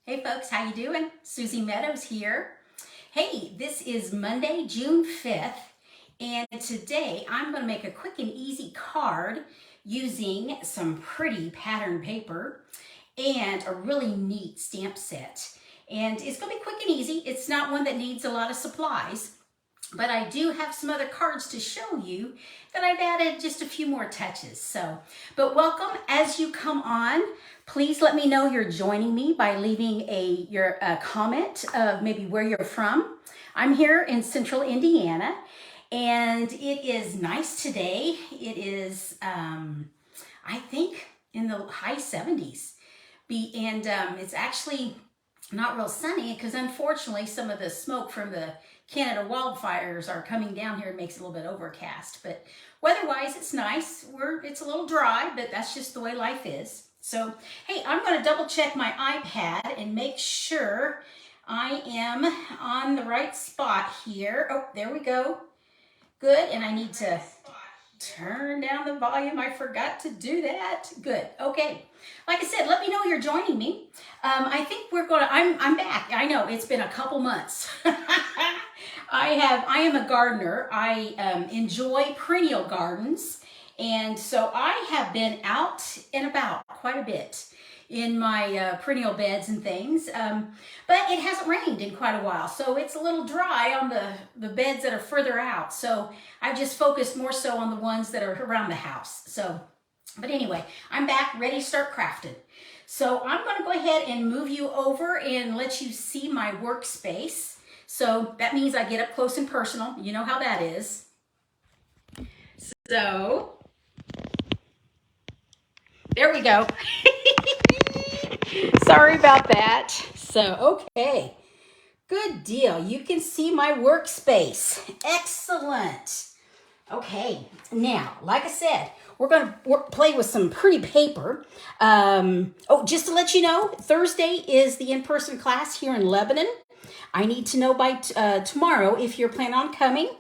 Hey folks, how you doing? Susie Meadows here. Hey, this is Monday, June 5th, and today I'm going to make a quick and easy card using some pretty pattern paper and a really neat stamp set. And it's going to be quick and easy. It's not one that needs a lot of supplies, but I do have some other cards to show you that I've added just a few more touches. But welcome as you come on. Please let me know you're joining me by leaving your comment of maybe where you're from. I'm here in central Indiana, and it is nice today. It is, I think, in the high 70s. It's actually not real sunny because unfortunately some of the smoke from the Canada wildfires are coming down here and makes it a little bit overcast. But weather-wise, it's nice. It's a little dry, but that's just the way life is. So, hey, I'm going to double check my iPad and make sure I am on the right spot here. Oh, there we go. Good, and I need to turn down the volume. I forgot to do that. Good. Okay. Like I said, let me know you're joining me. I think I'm back. I know it's been a couple months. I am a gardener. I enjoy perennial gardens. And so I have been out and about quite a bit in my perennial beds and things. But it hasn't rained in quite a while. So it's a little dry on the beds that are further out. So I've just focused more so on the ones that are around the house. But anyway, I'm back ready to start crafting. So I'm going to go ahead and move you over and let you see my workspace. So that means I get up close and personal. You know how that is. So there we go. Sorry about that. So, okay. Good deal. You can see my workspace. Excellent. Okay. Now, like I said, we're going to play with some pretty paper. Just to let you know, Thursday is the in-person class here in Lebanon. I need to know by tomorrow if you're planning on coming.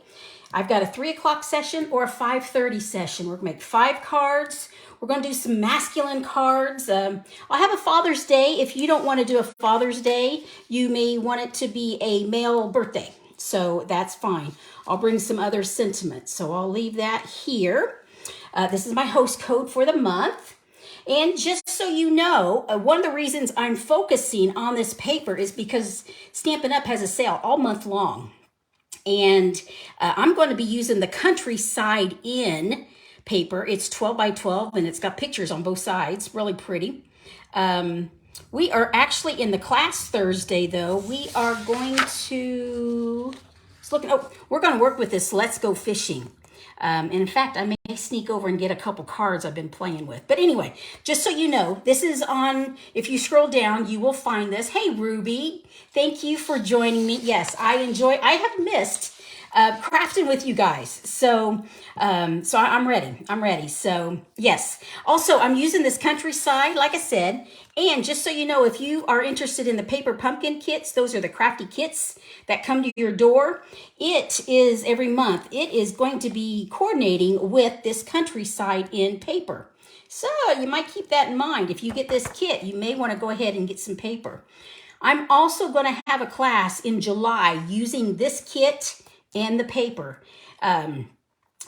I've got a 3 o'clock session or a 5:30 session. We're going to make 5 cards. We're going to do some masculine cards. I'll have a Father's Day. If you don't want to do a Father's Day, you may want it to be a male birthday. So that's fine. I'll bring some other sentiments. So I'll leave that here. This is my host code for the month. And just so you know, one of the reasons I'm focusing on this paper is because Stampin' Up! Has a sale all month long. And I'm going to be using the Countryside Inn paper. It's 12 by 12 and it's got pictures on both sides. Really pretty. We are actually in the class Thursday though. We are going to, we're going to work with this Let's Go Fishing. And in fact, I may sneak over and get a couple cards I've been playing with. But anyway, just so you know, this is on, if you scroll down, you will find this. Hey, Ruby, thank you for joining me. Yes, I have missed crafting with you guys. So I'm ready. So yes. Also, I'm using this Countryside, like I said. And just so you know, if you are interested in the paper pumpkin kits, those are the crafty kits that come to your door. It is every month. It is going to be coordinating with this Countryside Inn paper. So you might keep that in mind. If you get this kit, you may want to go ahead and get some paper. I'm also going to have a class in July using this kit and the paper.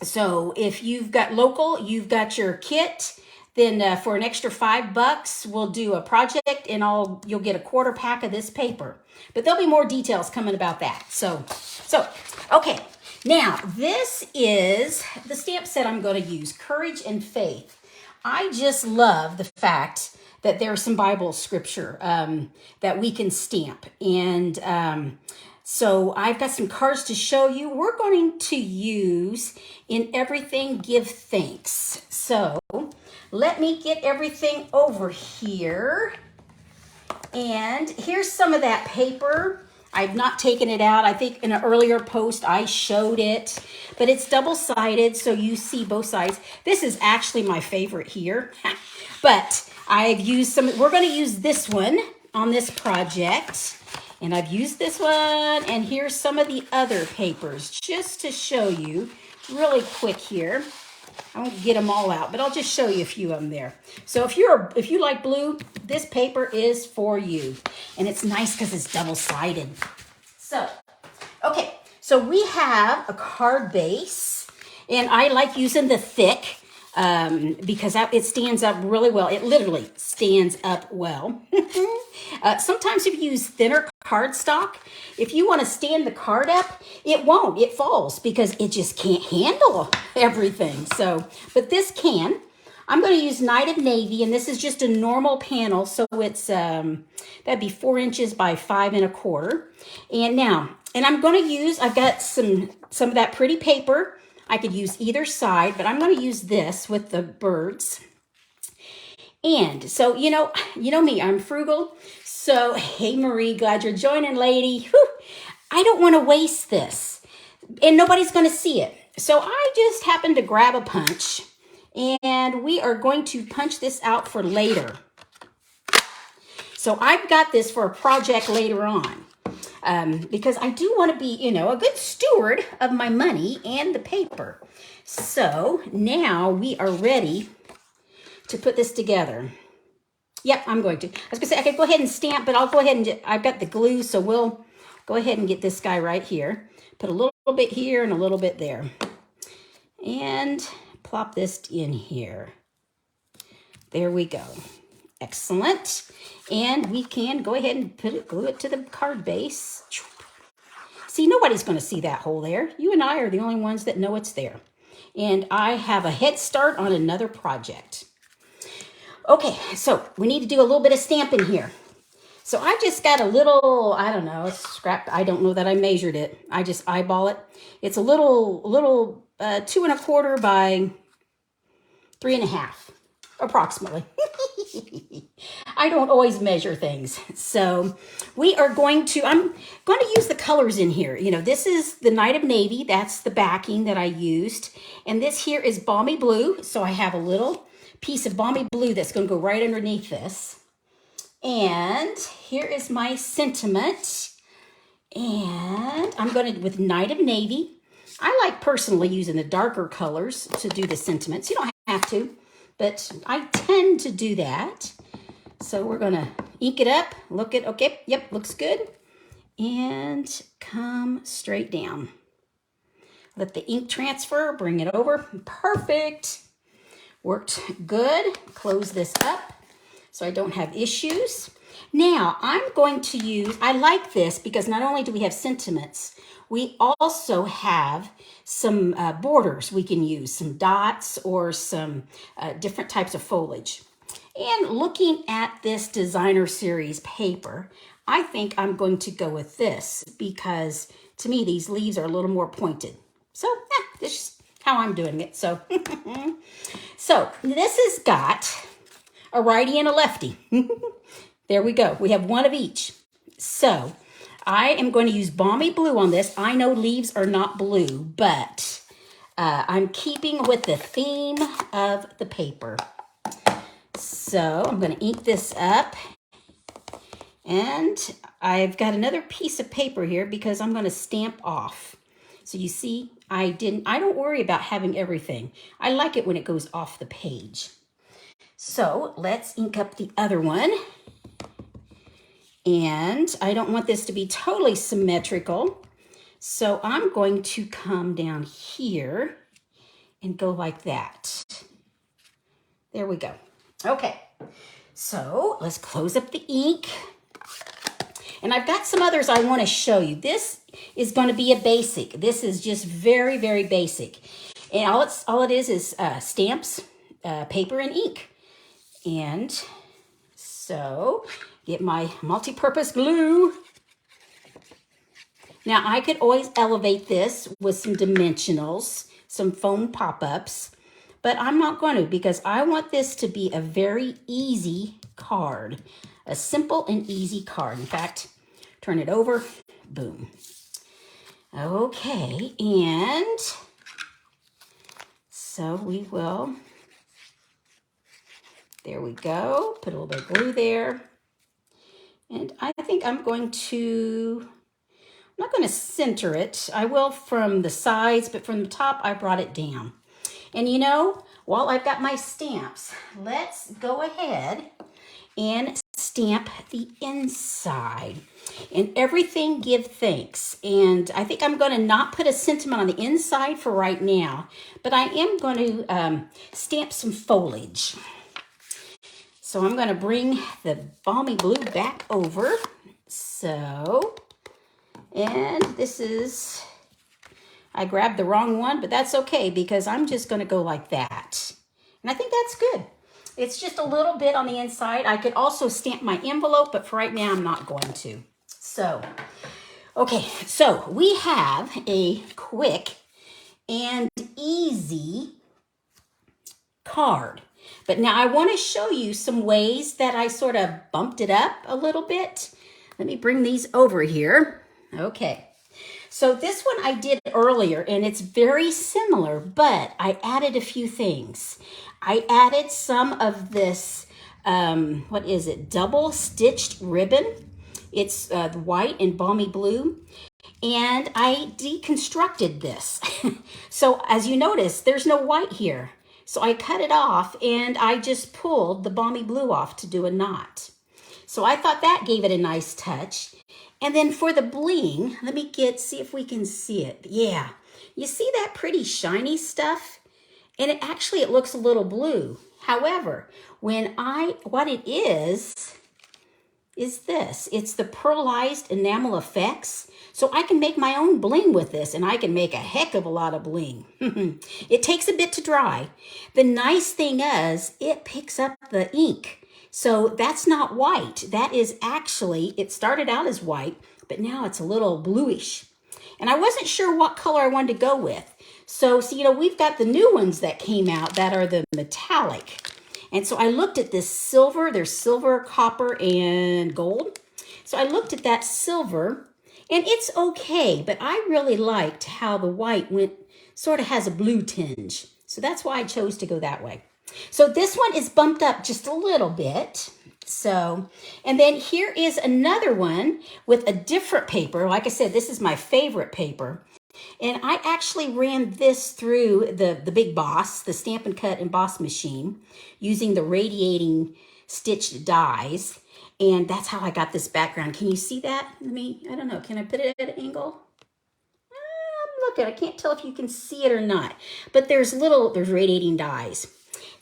So if you've got local, you've got your kit, then for an extra $5, we'll do a project and you'll get a quarter pack of this paper. But there'll be more details coming about that. So okay. Now, this is the stamp set I'm going to use, Courage and Faith. I just love the fact that there's some Bible scripture that we can stamp. And so I've got some cards to show you. We're going to use In Everything Give Thanks. So let me get everything over here. And here's some of that paper. I've not taken it out. I think in an earlier post I showed it, but it's double-sided so you see both sides. This is actually my favorite here, but I've used some. We're going to use this one on this project. And I've used this one, and here's some of the other papers just to show you really quick here. I won't get them all out, but I'll just show you a few of them there. So if you like blue, this paper is for you. And it's nice because it's double-sided. So, okay. So we have a card base. And I like using the thick because it stands up really well. It literally stands up well. Sometimes if you use thinner cardstock, if you want to stand the card up, it won't. It falls because it just can't handle everything. So, but this can. I'm going to use Night of Navy, and this is just a normal panel. So it's, that'd be 4 inches by 5 1/4. And now, and I'm going to use, I've got some of that pretty paper. I could use either side, but I'm going to use this with the birds. And so, you know me, I'm frugal. So, hey, Marie, glad you're joining, lady. Whew. I don't want to waste this, and nobody's going to see it. So I just happened to grab a punch, and we are going to punch this out for later. So I've got this for a project later on. Because I do want to be, a good steward of my money and the paper. So now we are ready to put this together. Yep, I'm going to. I was going to say I could go ahead and stamp, but I'll go ahead and I've got the glue, so we'll go ahead and get this guy right here. Put a little bit here and a little bit there. And plop this in here. There we go. Excellent. And we can go ahead and glue it to the card base. See, nobody's going to see that hole there. You and I are the only ones that know it's there. And I have a head start on another project. Okay, so we need to do a little bit of stamping here. So I just got a little, I don't know, scrap. I don't know that I measured it. I just eyeball it. It's a little 2 1/4 by 3 1/2, approximately. I don't always measure things. So we are going to, I'm going to use the colors in here. This is the Night of Navy. That's the backing that I used. And this here is Balmy Blue. So I have a little piece of Balmy Blue that's going to go right underneath this. And here is my sentiment. And I'm going to, with Night of Navy, I like personally using the darker colors to do the sentiments. You don't have to, but I tend to do that. So we're going to ink it up. Look at, okay, yep, looks good. And come straight down. Let the ink transfer, bring it over. Perfect. Worked good. Close this up so I don't have issues. Now I'm going to use, I like this because not only do we have sentiments, we also have some borders we can use, some dots or some different types of foliage. And looking at this designer series paper, I think I'm going to go with this because to me, these leaves are a little more pointed. So this is how I'm doing it. So, so this has got a righty and a lefty. There we go. We have one of each. So I am going to use Balmy Blue on this. I know leaves are not blue, but I'm keeping with the theme of the paper. So I'm going to ink this up. And I've got another piece of paper here because I'm going to stamp off. So you see, I don't worry about having everything. I like it when it goes off the page. So let's ink up the other one. And I don't want this to be totally symmetrical. So I'm going to come down here and go like that. There we go. Okay, so let's close up the ink. And I've got some others I want to show you. This is going to be a basic. This is just very, very basic. And all it is stamps, paper, and ink. And so get my multi-purpose glue. Now I could always elevate this with some dimensionals, some foam pop-ups. But I'm not going to because I want this to be a very easy card. A simple and easy card. In fact, turn it over. Boom. Okay, and so we will, there we go. Put a little bit of glue there. And I think I'm going to, I'm not going to center it. I will from the sides, but from the top, I brought it down. And you know, while I've got my stamps, let's go ahead and stamp the inside. And everything give thanks. And I think I'm going to not put a sentiment on the inside for right now, but I am going to stamp some foliage. So I'm going to bring the balmy blue back over. So, and this is, I grabbed the wrong one, but that's okay because I'm just going to go like that. And I think that's good. It's just a little bit on the inside. I could also stamp my envelope, but for right now, I'm not going to. So, okay, so we have a quick and easy card. But now I want to show you some ways that I sort of bumped it up a little bit. Let me bring these over here. Okay. So this one I did earlier, and it's very similar, but I added a few things. I added some of this, what is it, double stitched ribbon. It's white and balmy blue, and I deconstructed this. So as you notice, there's no white here. So I cut it off, and I just pulled the balmy blue off to do a knot. So I thought that gave it a nice touch. And then for the bling, let me see if we can see it. Yeah, you see that pretty shiny stuff? And it looks a little blue. However, what it is this. It's the pearlized enamel effects. So I can make my own bling with this, and I can make a heck of a lot of bling. It takes a bit to dry. The nice thing is it picks up the ink. So that's not white. That is actually, it started out as white, but now it's a little bluish. And I wasn't sure what color I wanted to go with. So you know, we've got the new ones that came out that are the metallic. And so I looked at this silver. There's silver, copper, and gold. So I looked at that silver, and it's okay, but I really liked how the white sort of has a blue tinge. So that's why I chose to go that way. So this one is bumped up just a little bit. So, and then here is another one with a different paper. Like I said, this is my favorite paper. And I actually ran this through the Big Boss, the Stampin' Cut Emboss machine, using the radiating stitched dies. And that's how I got this background. Can you see that? I don't know, can I put it at an angle? Look at it, I can't tell if you can see it or not. But there's radiating dies.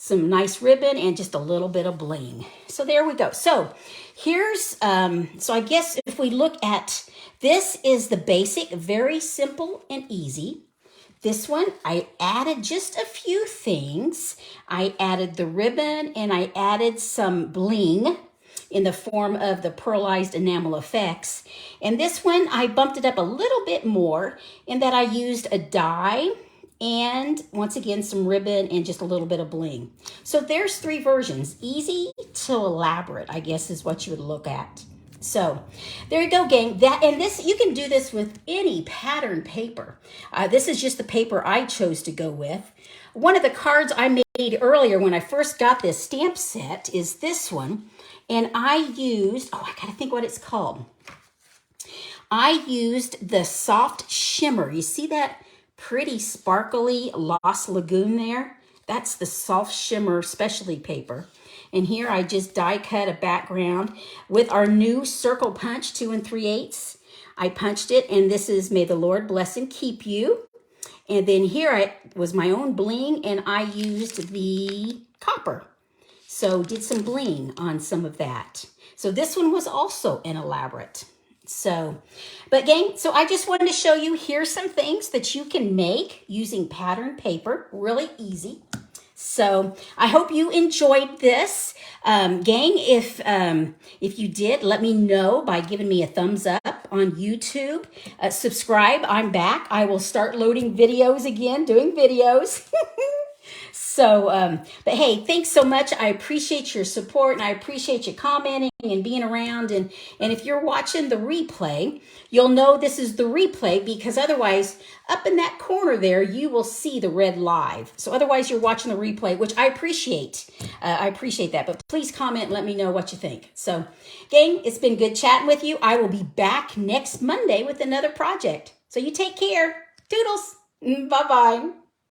Some nice ribbon and just a little bit of bling. So there we go. So here's, so I guess if we look at, this is the basic, very simple and easy. This one, I added just a few things. I added the ribbon and I added some bling in the form of the pearlized enamel effects. And this one, I bumped it up a little bit more in that I used a die and once again, some ribbon and just a little bit of bling. So there's 3 versions, easy to elaborate, I guess is what you would look at. So there you go, gang. You can do this with any pattern paper. This is just the paper I chose to go with. One of the cards I made earlier when I first got this stamp set is this one. And I used, I gotta think what it's called. I used the soft shimmer. You see that pretty sparkly Lost Lagoon there? That's the soft shimmer specialty paper. And here I just die cut a background with our new circle punch 2 3/8. I punched it, and this is May the Lord bless and keep you. And then here was my own bling, and I used the copper. So did some bling on some of that. So this one was also an elaborate. So, but gang, so I just wanted to show you, here's some things that you can make using pattern paper, really easy. So I hope you enjoyed this. Gang, if you did, let me know by giving me a thumbs up on YouTube. Subscribe, I'm back. I will start loading videos again, doing videos. So, but hey, thanks so much. I appreciate your support, and I appreciate you commenting and being around. And if you're watching the replay, you'll know this is the replay, because otherwise, up in that corner there, you will see the red live. So otherwise, you're watching the replay, which I appreciate. I appreciate that. But please comment and let me know what you think. So, gang, it's been good chatting with you. I will be back next Monday with another project. So you take care. Toodles. Bye-bye.